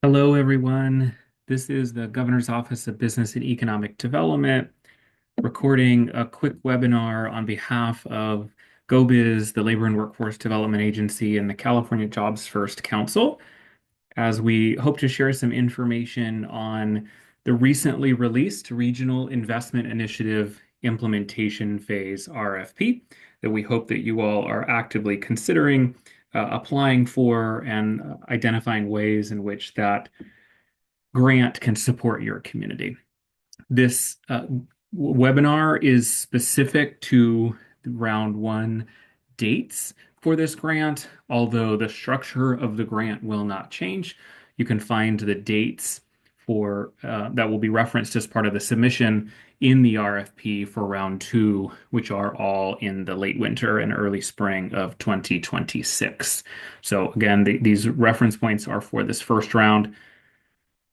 Hello, everyone. This is the Governor's Office of Business and Economic Development recording a quick webinar on behalf of GO-Biz, the Labor and Workforce Development Agency, and the California Jobs First Council, as we hope to share some information on the recently released Regional Investment Initiative Implementation Phase RFP that we hope that you all are actively considering applying for and identifying ways in which that grant can support your community. This webinar is specific to round one dates for this grant, although the structure of the grant will not change. You can find the dates for that will be referenced as part of the submission in the RFP for round two, which are all in the late winter and early spring of 2026. So again, these reference points are for this first round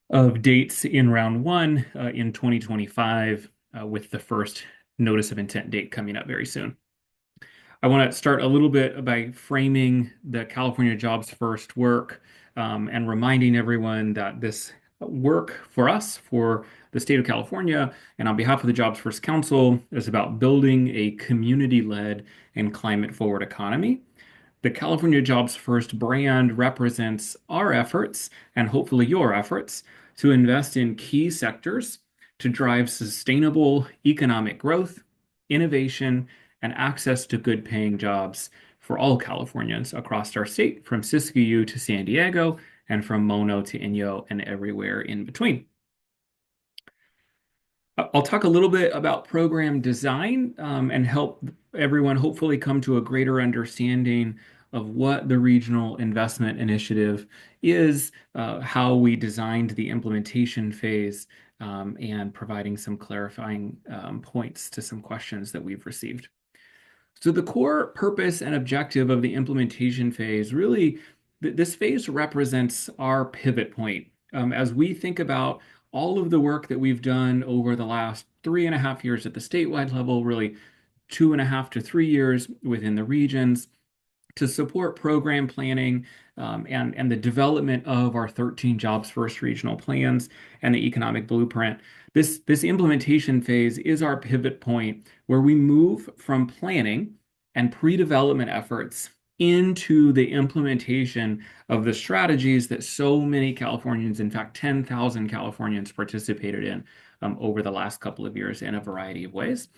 of dates in round one in 2025, with the first notice of intent date coming up very soon. I want to start a little bit by framing the California Jobs First work and reminding everyone that this work for us, for the state of California, and on behalf of the Jobs First Council, is about building a community-led and climate-forward economy. The California Jobs First brand represents our efforts, and hopefully your efforts, to invest in key sectors to drive sustainable economic growth, innovation, and access to good paying jobs for all Californians across our state, from Siskiyou to San Diego, and from Mono to Inyo and everywhere in between. I'll talk a little bit about program design and help everyone hopefully come to a greater understanding of what the Regional Investment Initiative is, how we designed the implementation phase, and providing some clarifying points to some questions that we've received. So the core purpose and objective of the implementation phase, really, this phase represents our pivot point. As we think about all of the work that we've done over the last 3.5 years at the statewide level, really 2.5 to 3 years within the regions, to support program planning and the development of our 13 Jobs First regional plans and the economic blueprint. This implementation phase is our pivot point where we move from planning and pre-development efforts into the implementation of the strategies that so many Californians, in fact, 10,000 Californians participated in over the last couple of years in a variety of ways.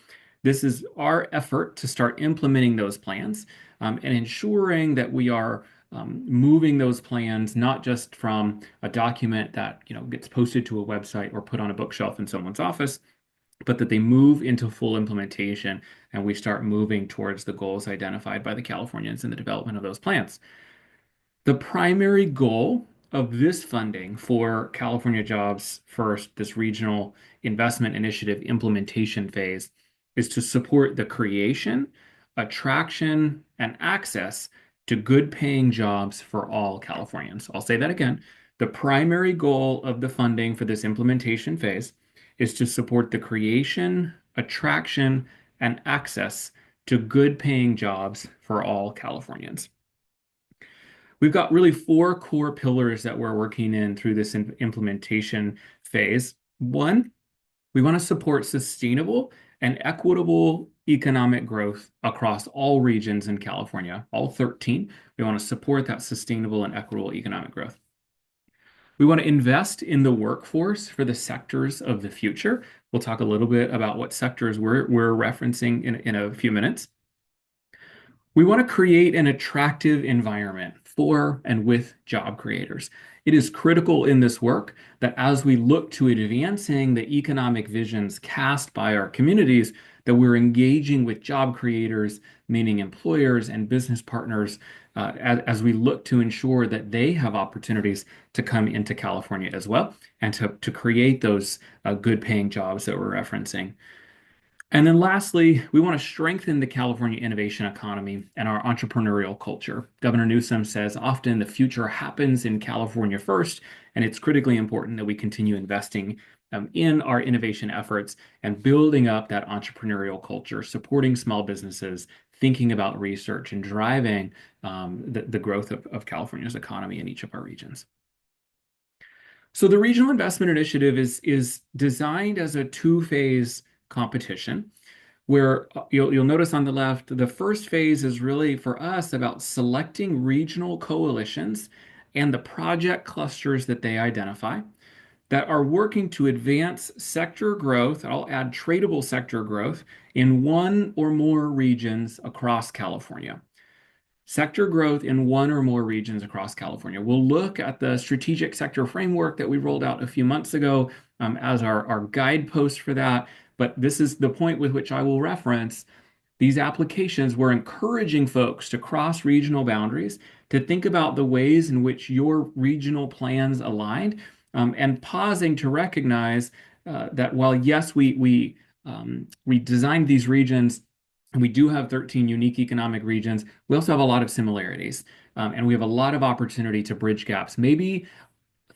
This is our effort to start implementing those plans and ensuring that we are moving those plans not just from a document that gets posted to a website or put on a bookshelf in someone's office, but that they move into full implementation and we start moving towards the goals identified by the Californians in the development of those plans. The primary goal of this funding for California Jobs First, this regional investment initiative implementation phase, is to support the creation, attraction, and access to good paying jobs for all Californians. I'll say that again. The primary goal of the funding for this implementation phase is to support the creation, attraction, and access to good paying jobs for all Californians. We've got really four core pillars that we're working in through this implementation phase. One, we want to support sustainable and equitable economic growth across all regions in California, all 13. We want to support that sustainable and equitable economic growth. We want to invest in the workforce for the sectors of the future. We'll talk a little bit about what sectors we're referencing in a few minutes. We want to create an attractive environment for and with job creators. It is critical in this work that as we look to advancing the economic visions cast by our communities, that we're engaging with job creators, meaning employers and business partners, as we look to ensure that they have opportunities to come into California as well and to create those good paying jobs that we're referencing. And then lastly, we want to strengthen the California innovation economy and our entrepreneurial culture. Governor Newsom says often the future happens in California first, and it's critically important that we continue investing in our innovation efforts and building up that entrepreneurial culture, supporting small businesses, thinking about research, and driving the growth of California's economy in each of our regions. So the Regional Investment Initiative is designed as a two-phase competition where you'll notice on the left, the first phase is really for us about selecting regional coalitions and the project clusters that they identify that are working to advance sector growth. I'll add tradable sector growth in one or more regions across California. Sector growth in one or more regions across California. We'll look at the strategic sector framework that we rolled out a few months ago as our guidepost for that. But this is the point with which I will reference these applications. We're encouraging folks to cross regional boundaries, to think about the ways in which your regional plans aligned, and pausing to recognize that while yes, we designed these regions and we do have 13 unique economic regions, we also have a lot of similarities. And we have a lot of opportunity to bridge gaps. Maybe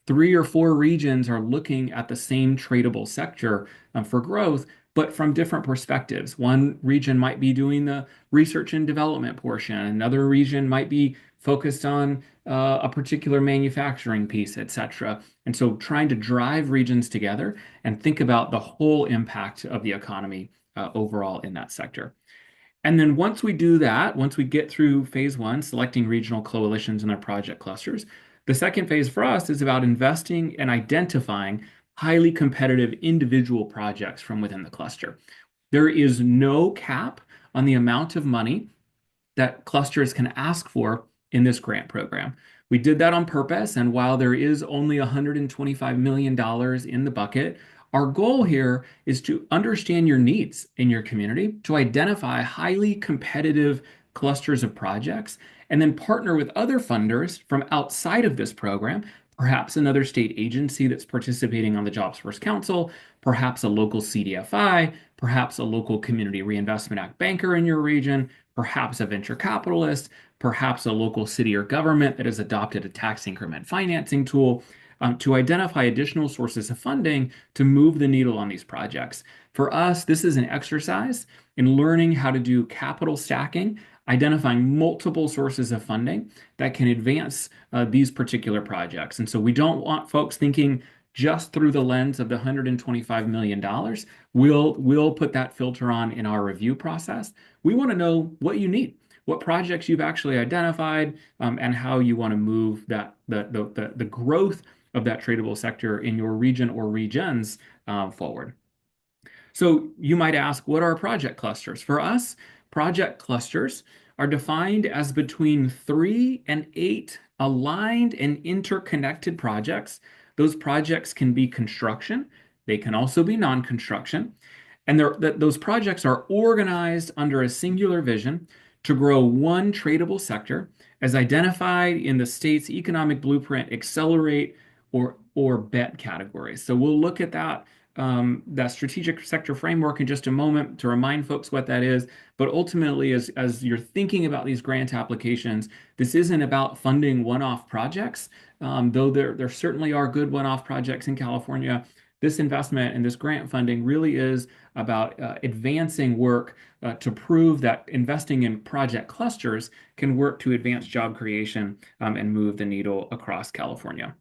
three or four regions are looking at the same tradable sector for growth, but from different perspectives. One region might be doing the research and development portion. Another region might be focused on a particular manufacturing piece, et cetera. And so trying to drive regions together and think about the whole impact of the economy overall in that sector. And then once we do that, once we get through phase one, selecting regional coalitions in our project clusters, the second phase for us is about investing and identifying highly competitive individual projects from within the cluster. There is no cap on the amount of money that clusters can ask for in this grant program. We did that on purpose, and while there is only $125 million in the bucket, our goal here is to understand your needs in your community, to identify highly competitive clusters of projects, and then partner with other funders from outside of this program, perhaps another state agency that's participating on the Jobs First Council, perhaps a local CDFI, perhaps a local Community Reinvestment Act banker in your region, perhaps a venture capitalist, perhaps a local city or government that has adopted a tax increment financing tool to identify additional sources of funding to move the needle on these projects. For us, this is an exercise in learning how to do capital stacking, identifying multiple sources of funding that can advance these particular projects. And so we don't want folks thinking just through the lens of the $125 million. We'll put that filter on in our review process. We want to know what you need, what projects you've actually identified, and how you want to move the growth of that tradable sector in your region or regions forward. So you might ask, what are project clusters? For us, project clusters are defined as between 3 and 8 aligned and interconnected projects. Those projects can be construction. They can also be non-construction. And those projects are organized under a singular vision to grow one tradable sector as identified in the state's economic blueprint, accelerate, or bet categories. So we'll look at that strategic sector framework in just a moment to remind folks what that is. But ultimately, as you're thinking about these grant applications, this isn't about funding one-off projects, though there certainly are good one-off projects in California. This investment and this grant funding really is about advancing work to prove that investing in project clusters can work to advance job creation and move the needle across California.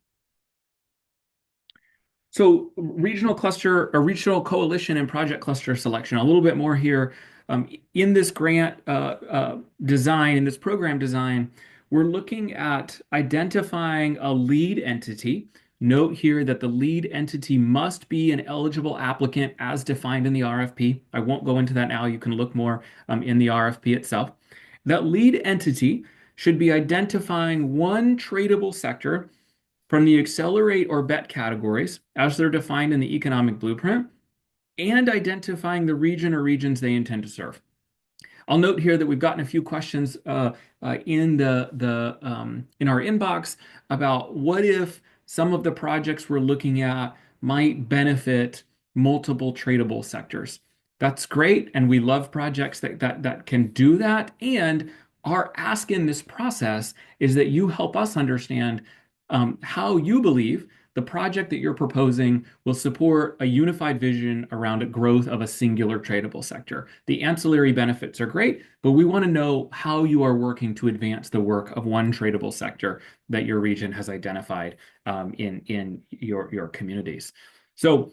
So regional cluster or regional coalition and project cluster selection, a little bit more here. In this grant design, in this program design, we're looking at identifying a lead entity. Note here that the lead entity must be an eligible applicant as defined in the RFP. I won't go into that now. You can look more in the RFP itself. That lead entity should be identifying one tradable sector from the accelerate or bet categories as they're defined in the economic blueprint and identifying the region or regions they intend to serve. I'll note here that we've gotten a few questions in our inbox about what if some of the projects we're looking at might benefit multiple tradable sectors. That's great, and we love projects that can do that. And our ask in this process is that you help us understand how you believe the project that you're proposing will support a unified vision around a growth of a singular tradable sector. The ancillary benefits are great, but we want to know how you are working to advance the work of one tradable sector that your region has identified in your communities. So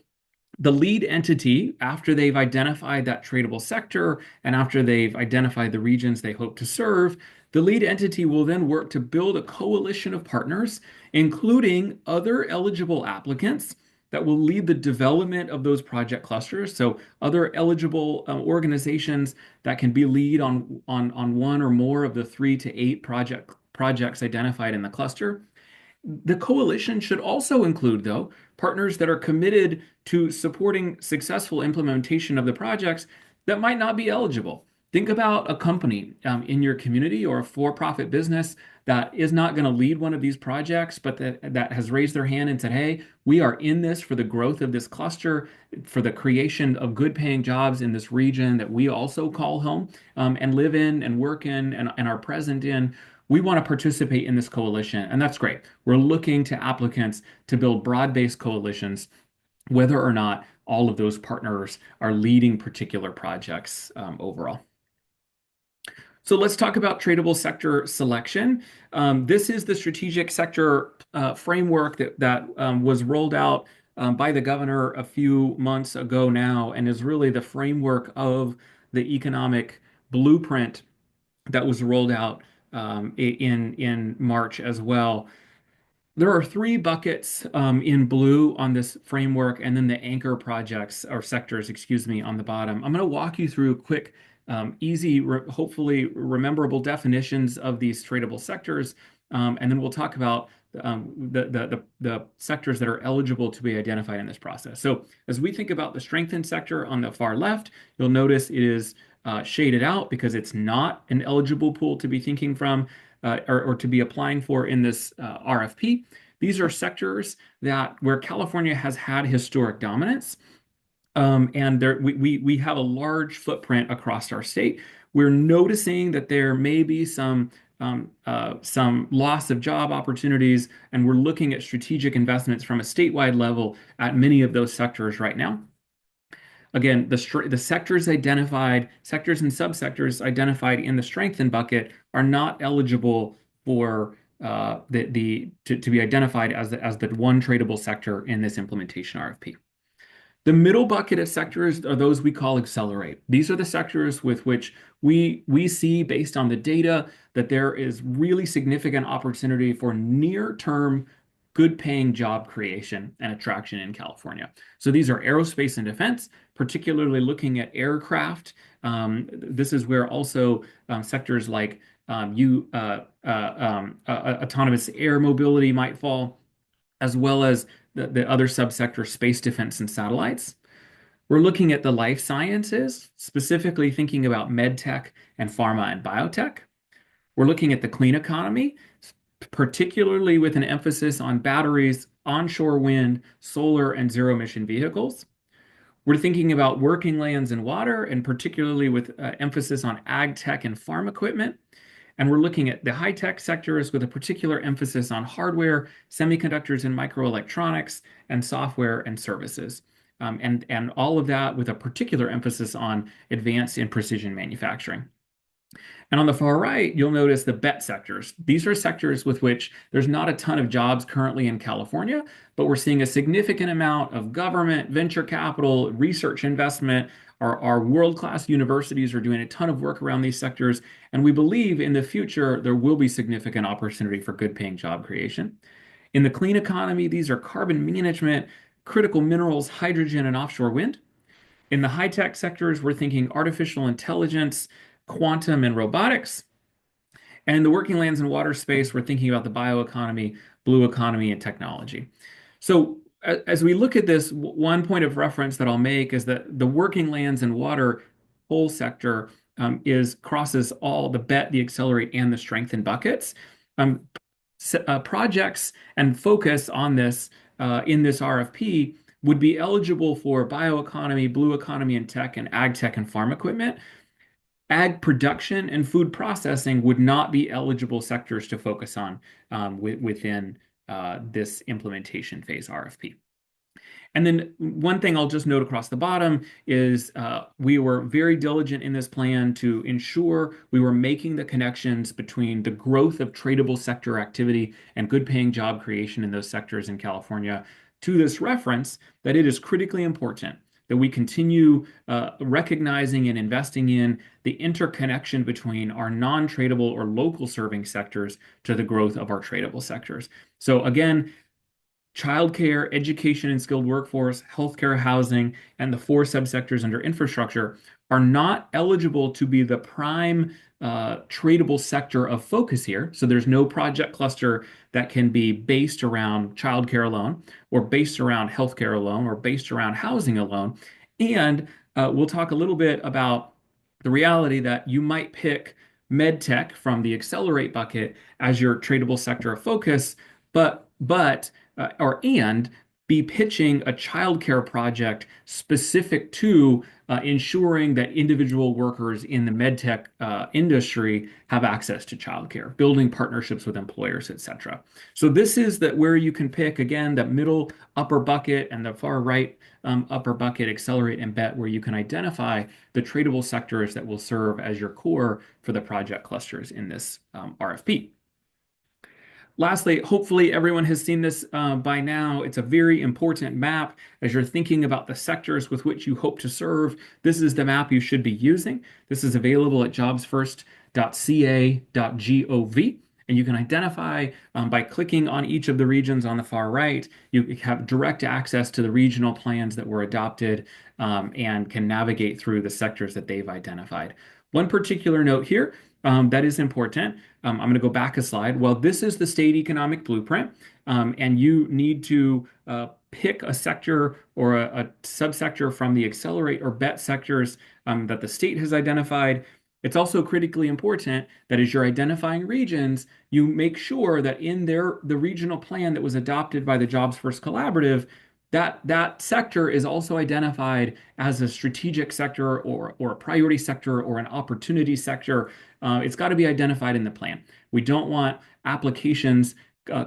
the lead entity, after they've identified that tradable sector and after they've identified the regions they hope to serve, the lead entity will then work to build a coalition of partners, including other eligible applicants that will lead the development of those project clusters. So other eligible organizations that can be lead on one or more of the 3 to 8 projects identified in the cluster. The coalition should also include, though, partners that are committed to supporting successful implementation of the projects that might not be eligible. Think about a company in your community or a for-profit business that is not going to lead one of these projects, but that has raised their hand and said, hey, we are in this for the growth of this cluster, for the creation of good paying jobs in this region that we also call home and live in and work in and are present in. We want to participate in this coalition, and that's great. We're looking to applicants to build broad-based coalitions, whether or not all of those partners are leading particular projects overall. So let's talk about tradable sector selection. This is the strategic sector framework that was rolled out by the governor a few months ago now, and is really the framework of the economic blueprint that was rolled out in March as well. There are 3 buckets in blue on this framework, and then the anchor projects or sectors, excuse me, on the bottom. I'm going to walk you through quick, easy, hopefully rememberable definitions of these tradable sectors, and then we'll talk about the sectors that are eligible to be identified in this process. So as we think about the strengthened sector on the far left, you'll notice it is shaded out because it's not an eligible pool to be thinking from or to be applying for in this RFP. These are sectors where California has had historic dominance, and we have a large footprint across our state. We're noticing that there may be some loss of job opportunities, and we're looking at strategic investments from a statewide level at many of those sectors right now. Again, the sectors identified, sectors and subsectors identified in the strengthened bucket are not eligible for to be identified as the one tradable sector in this implementation RFP. The middle bucket of sectors are those we call accelerate. These are the sectors with which we see, based on the data, that there is really significant opportunity for near-term good paying job creation and attraction in California. So these are aerospace and defense, particularly looking at aircraft. This is where also sectors like autonomous air mobility might fall, as well as the other subsector, space defense and satellites. We're looking at the life sciences, specifically thinking about med tech and pharma and biotech. We're looking at the clean economy, particularly with an emphasis on batteries, onshore wind, solar, and zero emission vehicles. We're thinking about working lands and water, and particularly with emphasis on ag tech and farm equipment. And we're looking at the high-tech sectors with a particular emphasis on hardware, semiconductors and microelectronics, and software and services. And all of that with a particular emphasis on advanced and precision manufacturing. And on the far right, you'll notice the bet sectors. These are sectors with which there's not a ton of jobs currently in California, but we're seeing a significant amount of government, venture capital, research investment. Our world-class universities are doing a ton of work around these sectors, and we believe in the future there will be significant opportunity for good paying job creation. In the clean economy, these are carbon management, critical minerals, hydrogen, and offshore wind. In the high-tech sectors, we're thinking artificial intelligence, quantum, and robotics. And in the working lands and water space, we're thinking about the bioeconomy, blue economy, and technology. So as we look at this, one point of reference that I'll make is that the working lands and water whole sector crosses all the bet, the accelerate, and the strengthen buckets. Projects and focus on this in this RFP would be eligible for bioeconomy, blue economy and tech, and ag tech and farm equipment. Ag production and food processing would not be eligible sectors to focus on within this implementation phase RFP. And then one thing I'll just note across the bottom is we were very diligent in this plan to ensure we were making the connections between the growth of tradable sector activity and good paying job creation in those sectors in California to this reference that it is critically important that we continue recognizing and investing in the interconnection between our non-tradable or local serving sectors to the growth of our tradable sectors. So again, childcare, education and skilled workforce, healthcare, housing, and the four subsectors under infrastructure are not eligible to be the prime tradable sector of focus here. So there's no project cluster that can be based around childcare alone, or based around healthcare alone, or based around housing alone. And we'll talk a little bit about the reality that you might pick medtech from the accelerate bucket as your tradable sector of focus, and be pitching a childcare project specific to ensuring that individual workers in the medtech industry have access to childcare, building partnerships with employers, etc. So this is that where you can pick again the middle upper bucket and the far right upper bucket, accelerate and bet, where you can identify the tradable sectors that will serve as your core for the project clusters in this RFP. Lastly, hopefully everyone has seen this by now. It's a very important map as you're thinking about the sectors with which you hope to serve. This is the map you should be using. This is available at jobsfirst.ca.gov. And you can identify by clicking on each of the regions on the far right. You have direct access to the regional plans that were adopted and can navigate through the sectors that they've identified. One particular note here that is important. I'm going to go back a slide. Well, this is the state economic blueprint, and you need to pick a sector or a subsector from the accelerate or bet sectors that the state has identified. It's also critically important that as you're identifying regions, you make sure that in the regional plan that was adopted by the Jobs First Collaborative, that sector is also identified as a strategic sector or a priority sector or an opportunity sector. It's got to be identified in the plan. We don't want applications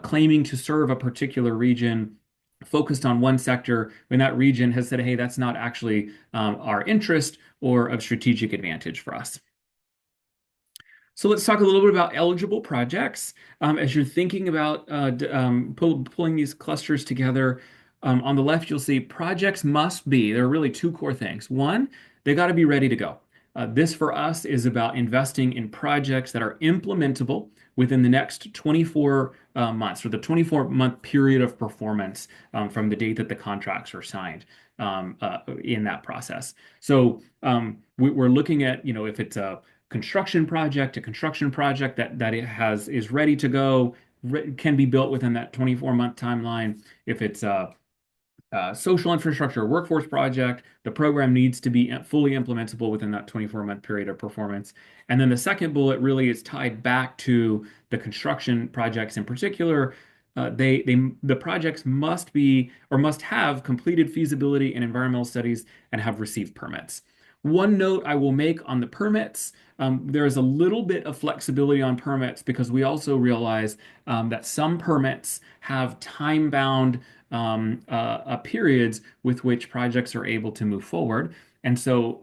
claiming to serve a particular region focused on one sector when that region has said, hey, that's not actually our interest or of strategic advantage for us. So let's talk a little bit about eligible projects. As you're thinking about pulling these clusters together, on the left, you'll see projects must be, there are really two core things. One, they got to be ready to go. This for us is about investing in projects that are implementable within the next 24 months, or the 24-month period of performance from the date that the contracts are signed in that process. So we're looking at, if it's a construction project that is ready to go, can be built within that 24-month timeline. If it's a social infrastructure workforce project, the program needs to be fully implementable within that 24-month period of performance. And then the second bullet really is tied back to the construction projects in particular. The projects must be or must have completed feasibility and environmental studies and have received permits. One note I will make on the permits, there is a little bit of flexibility on permits because we also realize that some permits have time-bound periods with which projects are able to move forward. And so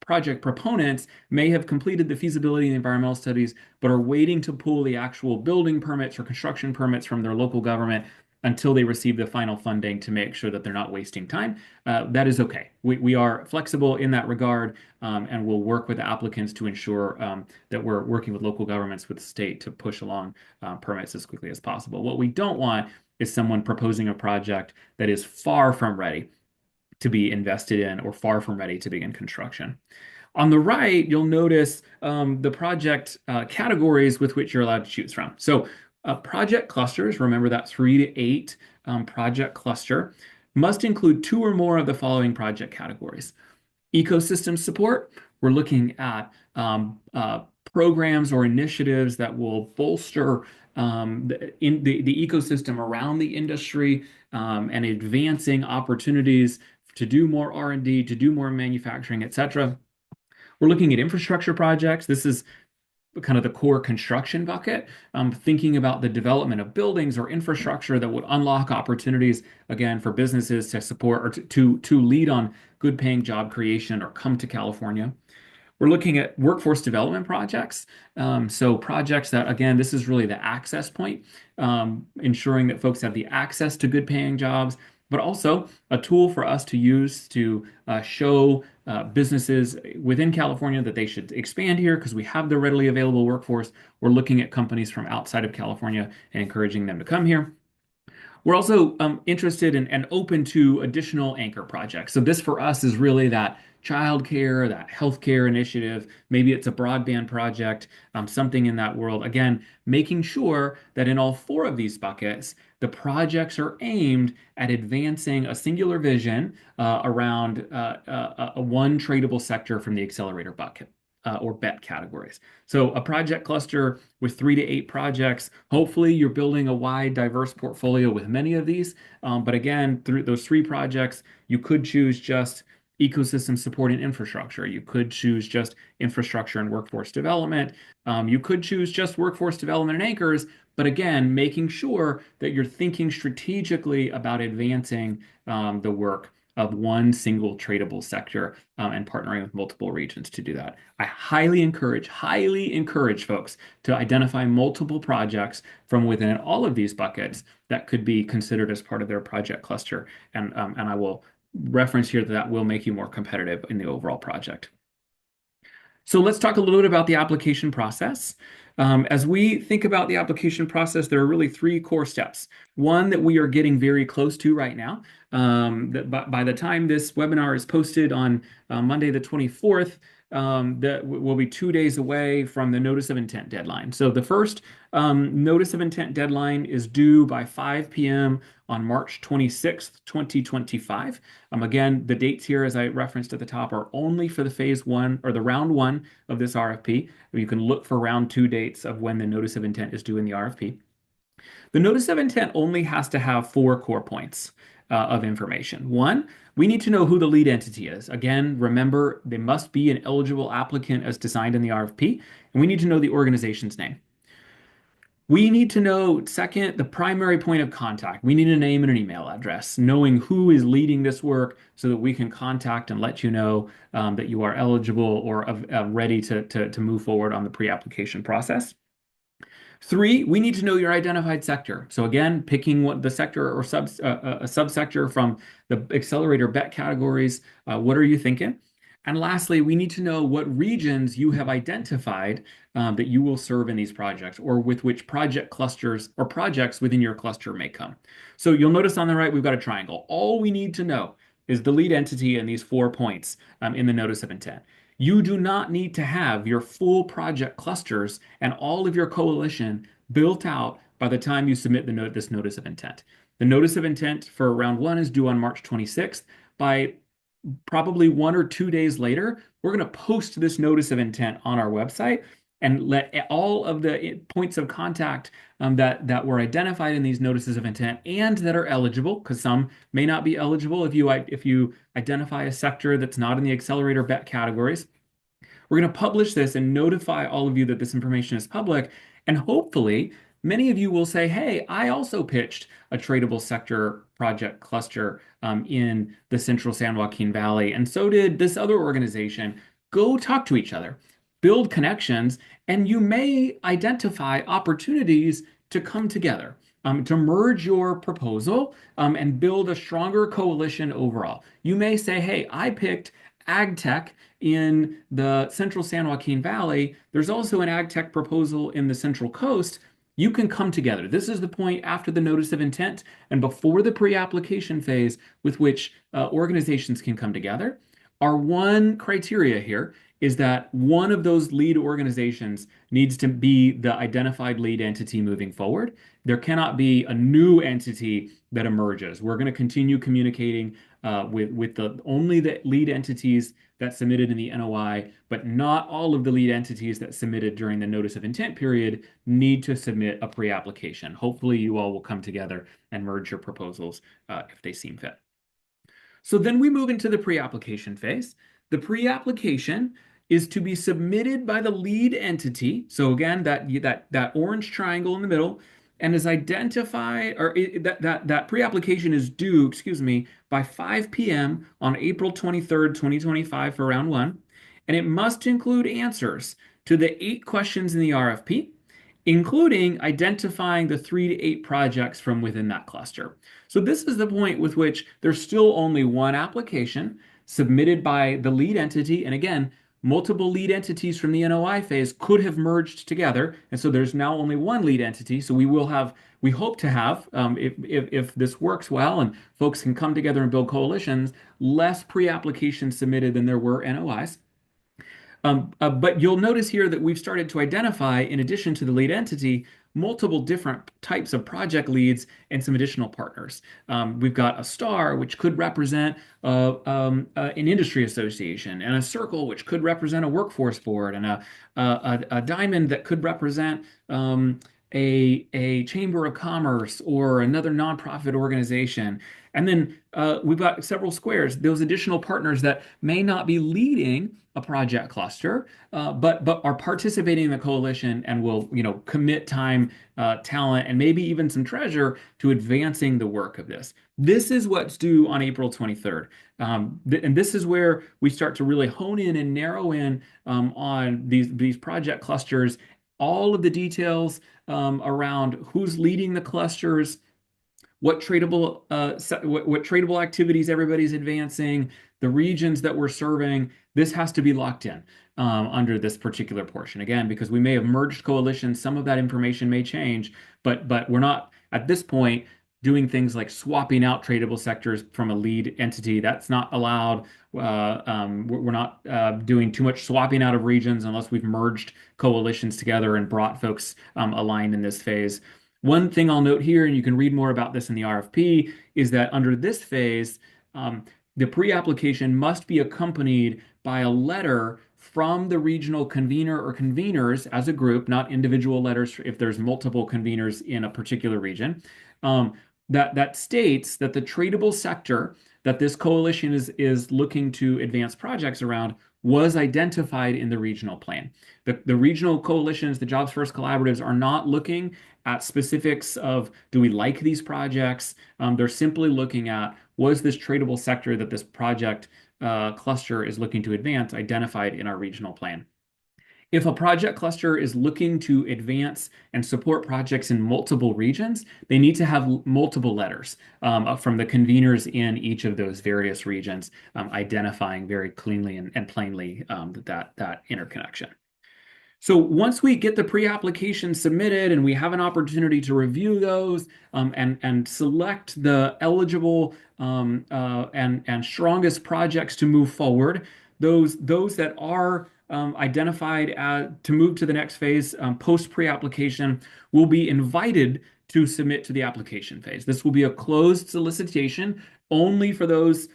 project proponents may have completed the feasibility and environmental studies, but are waiting to pull the actual building permits or construction permits from their local government until they receive the final funding to make sure that they're not wasting time. That is okay. We are flexible in that regard, and we'll work with the applicants to ensure that we're working with local governments, with the state, to push along permits as quickly as possible. What we don't want is someone proposing a project that is far from ready to be invested in or far from ready to begin construction. On the right, you'll notice the project categories with which you're allowed to choose from. So project clusters, remember that 3 to 8 project cluster, must include 2 or more of the following project categories. Ecosystem support, we're looking at programs or initiatives that will bolster the ecosystem around the industry and advancing opportunities to do more R&D, to do more manufacturing, etc. We're looking at infrastructure projects. This is kind of the core construction bucket, thinking about the development of buildings or infrastructure that would unlock opportunities, again, for businesses to support or to lead on good paying job creation or come to California. We're looking at workforce development projects. So projects that, again, this is really the access point, ensuring that folks have the access to good paying jobs, but also a tool for us to use to show businesses within California that they should expand here because we have the readily available workforce. We're looking at companies from outside of California and encouraging them to come here. We're also interested in and open to additional anchor projects. So this for us is really that childcare, that healthcare initiative. Maybe it's a broadband project, something in that world. Again, making sure that in all four of these buckets, the projects are aimed at advancing a singular vision around a one tradable sector from the accelerator bucket. Or bet categories. So a project cluster with 3 to 8 projects. Hopefully, you're building a wide, diverse portfolio with many of these. But again, through those 3 projects, you could choose just ecosystem support and infrastructure. You could choose just infrastructure and workforce development. You could choose just workforce development and anchors. But again, making sure that you're thinking strategically about advancing the work of one single tradable sector and partnering with multiple regions to do that. I highly encourage folks to identify multiple projects from within all of these buckets that could be considered as part of their project cluster. And I will reference here that that will make you more competitive in the overall project. So let's talk a little bit about the application process. As we think about the application process, there are really 3 core steps. One that we are getting very close to right now, that by the time this webinar is posted on Monday the 24th, that will be 2 days away from the notice of intent deadline. So the first notice of intent deadline is due by 5 p.m. on March 26th, 2025. Again, the dates here, as I referenced at the top, are only for the phase 1 or the round 1 of this RFP. You can look for round 2 dates of when the notice of intent is due in the RFP. The notice of intent only has to have 4 core points of information. One, we need to know who the lead entity is. Again, remember, they must be an eligible applicant as designed in the RFP, and we need to know the organization's name. We need to know, second, the primary point of contact. We need a name and an email address, knowing who is leading this work so that we can contact and let you know that you are eligible or ready to move forward on the pre-application process. 3, we need to know your identified sector. So again, picking what the sector or a subsector from the accelerator bet categories. What are you thinking? And lastly, we need to know what regions you have identified that you will serve in these projects or with which project clusters or projects within your cluster may come. So you'll notice on the right, we've got a triangle. All we need to know is the lead entity and these 4 points in the notice of intent. You do not need to have your full project clusters and all of your coalition built out by the time you submit this notice of intent. The notice of intent for round 1 is due on March 26th. By probably 1 or 2 days later, we're going to post this notice of intent on our website and let all of the points of contact that were identified in these notices of intent and that are eligible, because some may not be eligible if you identify a sector that's not in the accelerator bet categories. We're going to publish this and notify all of you that this information is public. And hopefully, many of you will say, hey, I also pitched a tradable sector project cluster in the central San Joaquin Valley. And so did this other organization. Go talk to each other, build connections, and you may identify opportunities to come together. To merge your proposal and build a stronger coalition overall. You may say, hey, I picked ag tech in the central San Joaquin Valley. There's also an ag tech proposal in the Central Coast. You can come together. This is the point after the notice of intent and before the pre-application phase with which organizations can come together. Our one criteria here is that one of those lead organizations needs to be the identified lead entity moving forward. There cannot be a new entity that emerges. We're going to continue communicating with only the lead entities that submitted in the NOI, but not all of the lead entities that submitted during the notice of intent period need to submit a pre-application. Hopefully you all will come together and merge your proposals if they seem fit. So then we move into the pre-application phase. The pre-application, is to be submitted by the lead entity. So again, that orange triangle in the middle, and is identified, that pre-application is due, excuse me, by 5 p.m. on April 23rd, 2025 for round one, and it must include answers to the 8 questions in the RFP, including identifying the 3 to 8 projects from within that cluster. So this is the point with which there's still only one application submitted by the lead entity. And again, multiple lead entities from the NOI phase could have merged together. And so there's now only one lead entity. So we hope to have, if this works well and folks can come together and build coalitions, less pre-applications submitted than there were NOIs. But you'll notice here that we've started to identify, in addition to the lead entity, multiple different types of project leads and some additional partners. We've got a star, which could represent an industry association, and a circle, which could represent a workforce board, and a diamond that could represent a chamber of commerce or another nonprofit organization. And then we've got several squares, those additional partners that may not be leading a project cluster, but are participating in the coalition and will, commit time, talent, and maybe even some treasure to advancing the work of this. This is what's due on April 23rd. And this is where we start to really hone in and narrow in on these project clusters, all of the details around who's leading the clusters, what tradable activities everybody's advancing, the regions that we're serving. This has to be locked in under this particular portion. Again, because we may have merged coalitions, some of that information may change, but we're not at this point doing things like swapping out tradable sectors from a lead entity. That's not allowed. We're not doing too much swapping out of regions unless we've merged coalitions together and brought folks aligned in this phase. One thing I'll note here, and you can read more about this in the RFP, is that under this phase, the pre-application must be accompanied by a letter from the regional convener or conveners as a group, not individual letters if there's multiple conveners in a particular region, that states that the tradable sector that this coalition is looking to advance projects around was identified in the regional plan. The regional coalitions, the Jobs First collaboratives, are not looking at specifics of, do we like these projects? They're simply looking at, was this tradable sector that this project cluster is looking to advance identified in our regional plan? If a project cluster is looking to advance and support projects in multiple regions, they need to have multiple letters from the conveners in each of those various regions, identifying very cleanly and plainly that interconnection. So once we get the pre-application submitted and we have an opportunity to review those and select the eligible and strongest projects to move forward, those that are identified to move to the next phase post pre-application will be invited to submit to the application phase. This will be a closed solicitation only for those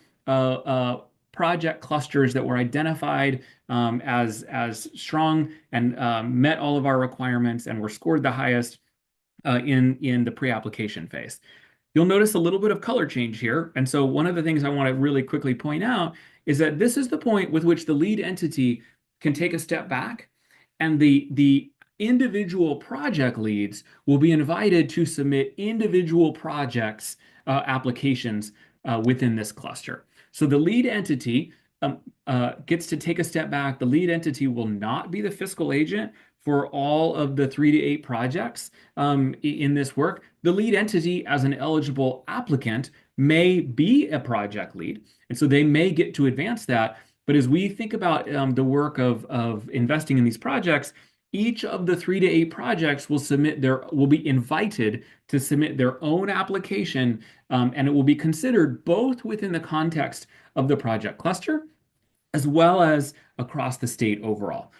project clusters that were identified as strong and met all of our requirements and were scored the highest in the pre-application phase. You'll notice a little bit of color change here. And so one of the things I want to really quickly point out is that this is the point with which the lead entity can take a step back, and the individual project leads will be invited to submit individual projects applications within this cluster. So the lead entity gets to take a step back. The lead entity will not be the fiscal agent for all of the 3 to 8 projects in this work. The lead entity, as an eligible applicant, may be a project lead, and so they may get to advance that. But as we think about the work of investing in these projects, each of the 3 to 8 projects will be invited to submit their own application, and it will be considered both within the context of the project cluster as well as across the state overall.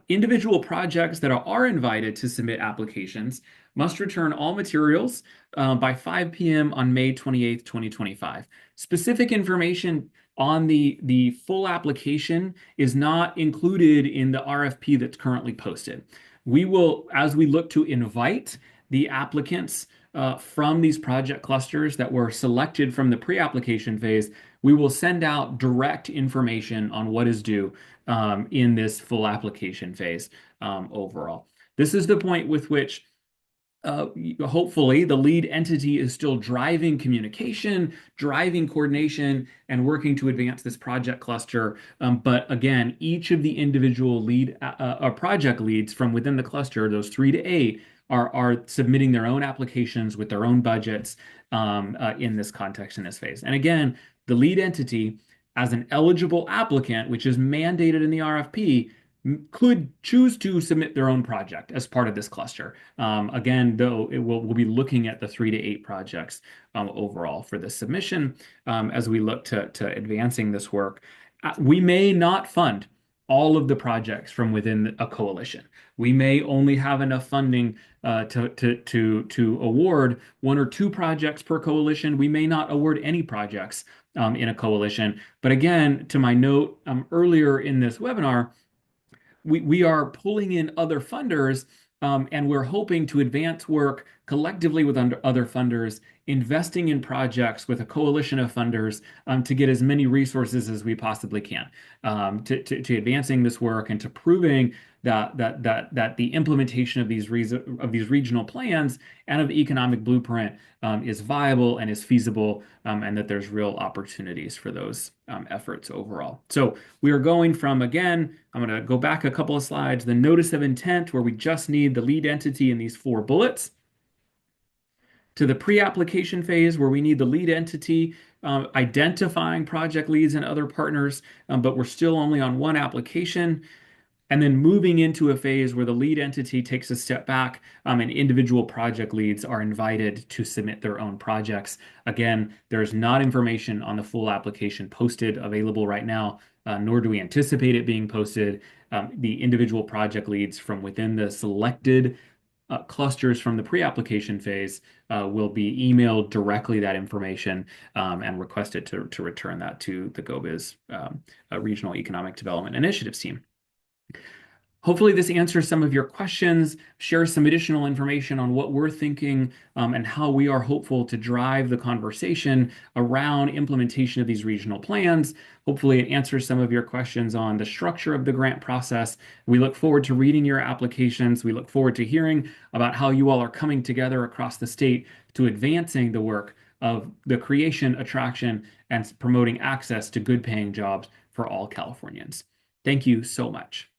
Individual projects that are invited to submit applications must return all materials by 5 p.m. on May 28th, 2025. Specific information on the full application is not included in the RFP that's currently posted. We will, as we look to invite the applicants from these project clusters that were selected from the pre-application phase, we will send out direct information on what is due in this full application phase overall. This is the point with which uh, hopefully the lead entity is still driving communication, driving coordination, and working to advance this project cluster. But again, each of the individual lead or project leads from within the cluster, those 3 to 8, are submitting their own applications with their own budgets in this context, in this phase. And again, the lead entity, as an eligible applicant, which is mandated in the RFP, could choose to submit their own project as part of this cluster. Again, though, we'll be looking at the 3 to 8 projects overall for this submission as we look to advancing this work. We may not fund all of the projects from within a coalition. We may only have enough funding to award 1 or 2 projects per coalition. We may not award any projects in a coalition. But again, to my note earlier in this webinar, we are pulling in other funders, and we're hoping to advance work collectively with other funders, investing in projects with a coalition of funders to get as many resources as we possibly can to advancing this work and to proving that the implementation of these regional plans and of the economic blueprint is viable and is feasible, and that there's real opportunities for those efforts overall. So we are going from, again, I'm going to go back a couple of slides, the notice of intent, where we just need the lead entity in these 4 bullets, to the pre-application phase, where we need the lead entity identifying project leads and other partners, but we're still only on 1 application. And then moving into a phase where the lead entity takes a step back and individual project leads are invited to submit their own projects. Again, there's not information on the full application posted available right now, nor do we anticipate it being posted. The individual project leads from within the selected clusters from the pre-application phase will be emailed directly that information and requested to return that to the GO-Biz Regional Economic Development Initiatives team. Hopefully this answers some of your questions, shares some additional information on what we're thinking and how we are hopeful to drive the conversation around implementation of these regional plans. Hopefully it answers some of your questions on the structure of the grant process. We look forward to reading your applications. We look forward to hearing about how you all are coming together across the state to advancing the work of the creation, attraction, and promoting access to good paying jobs for all Californians. Thank you so much.